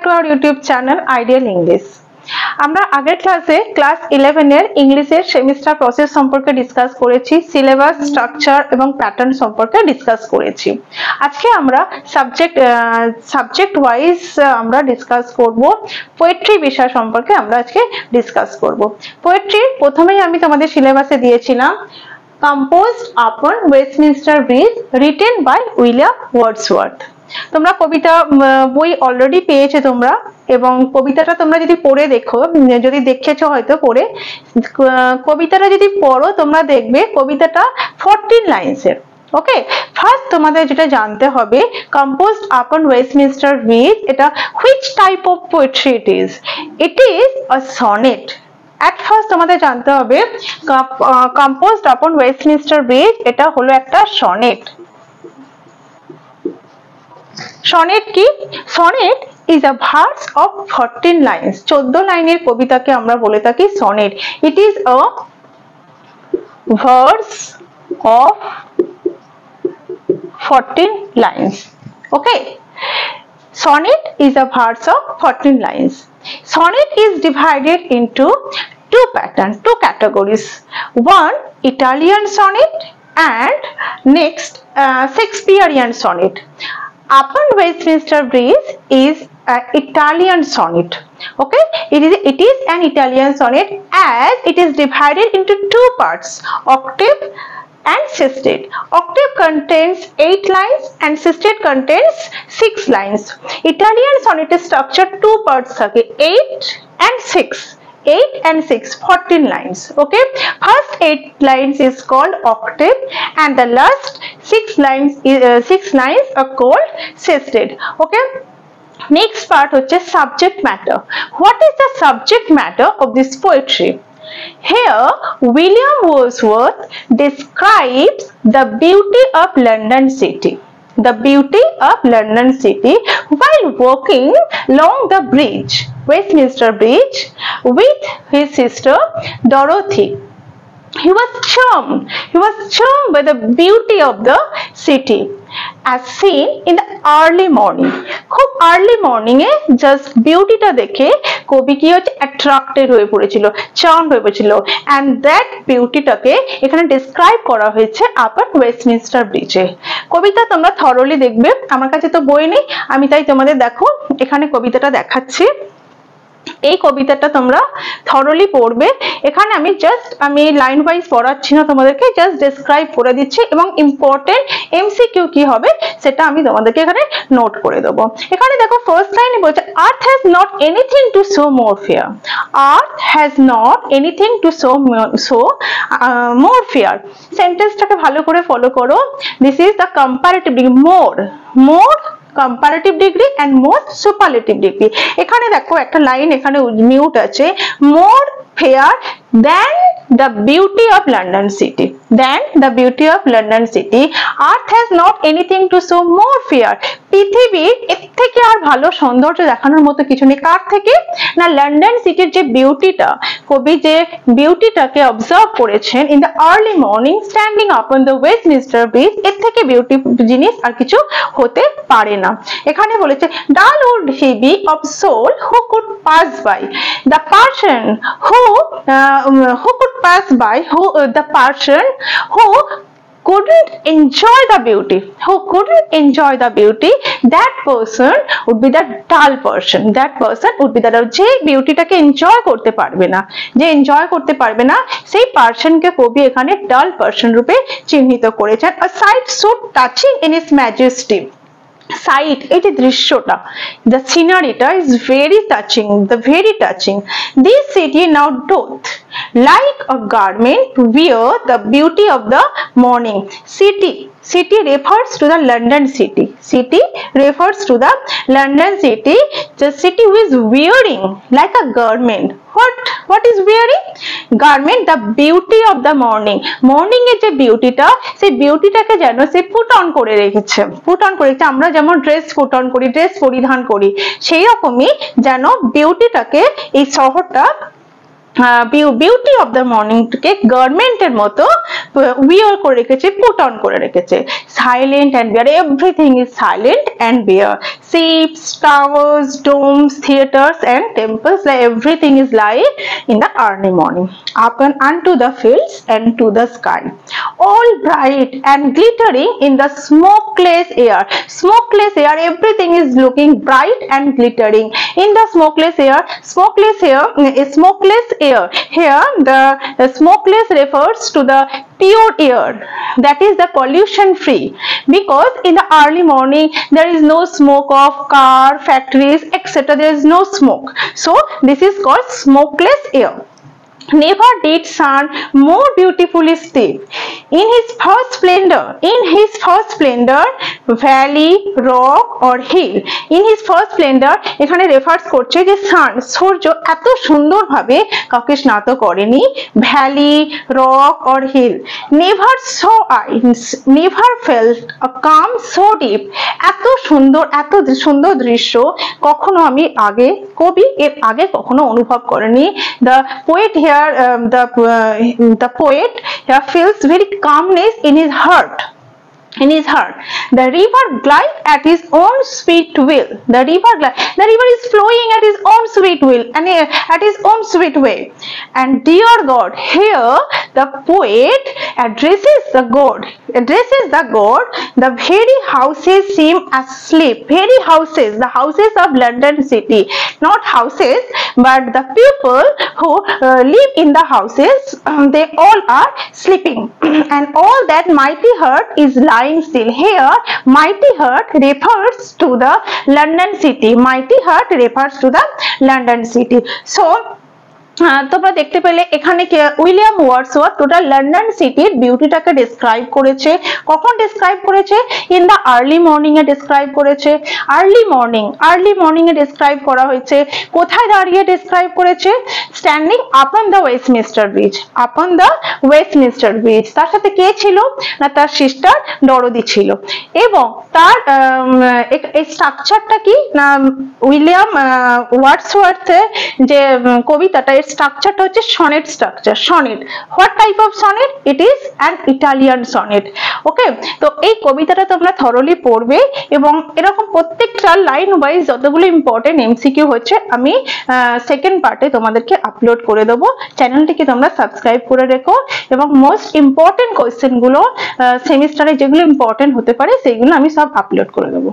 to our YouTube channel Ideal English. আমরা আগের ক্লাসে ক্লাস 11 এর ইংলিশের সেমিস্টার প্রসেস সম্পর্কে ডিসকাস করেছি, সিলেবাস, স্ট্রাকচার এবং প্যাটার্ন সম্পর্কে ডিসকাস করেছি। আজকে আমরা সাবজেক্ট ওয়াইজ আমরা ডিসকাস করব। পোয়েট্রি বিষয় সম্পর্কে আমরা আজকে ডিসকাস করব। পোয়েট্রি প্রথমেই আমি তোমাদের সিলেবাসে দিয়েছিলাম Composed upon Westminster Bridge, written by William Wordsworth. তোমরা কবিতা বই অলরেডি পেয়েছো তোমরা, এবং কবিতাটা তোমরা যদি পড়ে দেখো, যদি দেখেছো হয়তো পড়ে, কবিতাটা যদি পড়ো তোমরা দেখবে কবিতাটা 14 লাইনসের। ওকে, ফার্স্ট তোমাদের যেটা জানতে হবে, Composed upon Westminster Bridge, এটা which type of poetry it is? It is a sonnet. At first তোমাদের জানতে হবে Composed upon Westminster Bridge এটা হলো একটা সনেট। সনেট কি? Sonnet is a verse of 14 lines, 14 লাইনের কবিতাকে আমরা বলে থাকি sonnet. It is a verse of 14 lines. Okay, sonnet is a verse of 14 lines. Sonnet is divided into two categories. One, Italian sonnet, and next Shakespearean sonnet. Upon Westminster Bridge is an Italian sonnet. Okay, it is an Italian sonnet as it is divided into two parts, octave and sestet. Octave contains 8 lines and sestet contains 6 lines. Italian sonnet is structured two parts, 8 and 6. 8 and 6, 14 lines. Okay, first 8 lines is called octave and the last 6 lines are called sestet. Okay, next part hoche subject matter. What is the subject matter of this poetry? Here William Wordsworth describes the beauty of London city. The beauty of London city while walking along the bridge, Westminster Bridge, with his sister Dorothy. He was charmed by the beauty of the city as seen in the early morning. খুব early morning এ just বিউটিটা দেখে কবি কি হচ্ছে attracted হয়ে পড়েছিল, charmed হয়ে পড়েছিল, and that বিউটিটাকে এখানে ডেসক্রাইব করা হয়েছে আপন ওয়েস্টমিনস্টার ব্রিজে। কবিতা তোমরা থরলি দেখবে, আমার কাছে তো বই নেই, আমি তাই তোমাদের দেখো এখানে কবিতাটা দেখাচ্ছি। এই কবিতাটা তোমরা থরলি পড়বে। এখানে আমি লাইন ওয়াইজ পড়াচ্ছি না, তোমাদেরকে জাস্ট ডেসক্রাইব করে দিচ্ছি, এবং ইম্পর্টেন্ট এমসিকিউ কি হবে সেটা আমি তোমাদেরকে এখানে নোট করে দেবো। এখানে দেখো ফার্স্ট লাইনে বলছে, earth has not anything to show more fair. Earth has not anything to show more fair. সেন্টেন্সটাকে ভালো করে ফলো করো। This is the comparative degree, more comparative degree and most superlative degree. এখানে দেখো একটা লাইন এখানে মিউট আছে, more fair than the beauty of London city. Than the beauty of London city. Earth has not anything to show more fair. পৃথিবীর এর থেকে আর ভালো সৌন্দর্য দেখানোর মতো কিছু নেই। কার থেকে? না, লন্ডন সিটির যে বিউটিটা, কবি যে বিউটিটাকে অবজার্ভ করেছেন in the early morning standing upon the Westminster bridge, এর থেকে বিউটি জিনিস আর কিছু হতে পারে না। এখানে বলেছে, dull would he be of soul who could pass by, the person who could pass by, the person who couldn't enjoy the beauty, that person would be the dull person. That person would be the যে বিউটিটাকে enjoy করতে পারবে না, সেই পারসনকে কবি এখানে ডাল person রূপে চিহ্নিত করেছেন। A sight so touching in its majesty. Sight, এই যে দৃশ্যটা, the sceneryটা is very touching. This city now doth like a garment wear the beauty of the morning. City refers to the London city. The city who is wearing like a garment. What is wearing? Garment, the beauty of the morning. Morning এর যে বিউটিটা, সেই বিউটিটাকে যেন সে put on করে রেখেছে। আমরা যেমন dress put on করি, dress পরিধান করি, সেই রকমই যেন বিউটিটাকে এই শহরটা বিউটি অফ দ্য মর্নিং কে গার্মেন্টের মতো উইয়ার করে রেখেছে, পুট অন করে রেখেছে। Silent and bare, everything is silent and bare. ships, towers, domes, theaters and temples, like everything is lying in the early morning. Up and unto the fields and to the sky, all bright and glittering in the smokeless air. Smokeless air, everything is looking bright and glittering in the smokeless air. Smokeless air, here the smokeless refers to the pure air, that is the pollution free, because in the early morning there is no smoke of car, factories, etc. There is no smoke, so this is called smokeless air. Never did sun more beautifully step in his first splendor, valley, rock or hill. In his first splendor এখানে refers করছে যে সান, সূর্য এত সুন্দর ভাবে কাউকে স্নাত করেনি, valley, rock or hill. Never saw I, never felt a calm so deep, এত সুন্দর দৃশ্য কখনো আমি আগে, কবি এর আগে কখনো অনুভব করেনি। The poet here, the poet here feels very calmness in his heart. The river glide at his own sweet will. The river is flowing at his own sweet will and at his own sweet way. And dear God, here the poet addresses the God. The very houses seem asleep. Very houses, the houses of London city, not houses but the people who live in the houses, they all are sleeping. And all that mighty heart is lying still. Here mighty heart refers to the London city. Mighty heart refers to the London city. So তোমরা দেখতে পেলে এখানে William Wordsworth total London সিটির বিউটিটাকে describe করেছে। কখন describe করেছে? In the early morning এ describe করেছে। আর্লি মর্নিং এ ডেসক্রাইব করা হয়েছে। কোথায় দাঁড়িয়ে ডেসক্রাইব করেছে? Standing upon the Westminster bridge. তার সাথে কে ছিল? না তার সিস্টার ডরোদি ছিল। এবং তার এই স্ট্রাকচারটা কি না, উইলিয়াম ওয়ার্ডসওয়ার্থের যে কবিতাটা স্ট্রাকচারটা হচ্ছে sonnet structure. Sonnet, what type of sonnet? It is an Italian sonnet. Okay, তো এই কবিতাটা তোমরা থরলি পড়বে এবং এরকম প্রত্যেকটা লাইন ওয়াইজ যতগুলো ইম্পর্টেন্ট এমসিকিউ হচ্ছে আমি সেকেন্ড পার্টে তোমাদেরকে আপলোড করে দেবো। চ্যানেলটিকে তোমরা সাবস্ক্রাইব করে রেখো এবং মোস্ট ইম্পর্টেন্ট কোয়েশ্চেন গুলো সেমিস্টারে যেগুলো ইম্পর্টেন্ট হতে পারে সেইগুলো আমি সব আপলোড করে দেবো।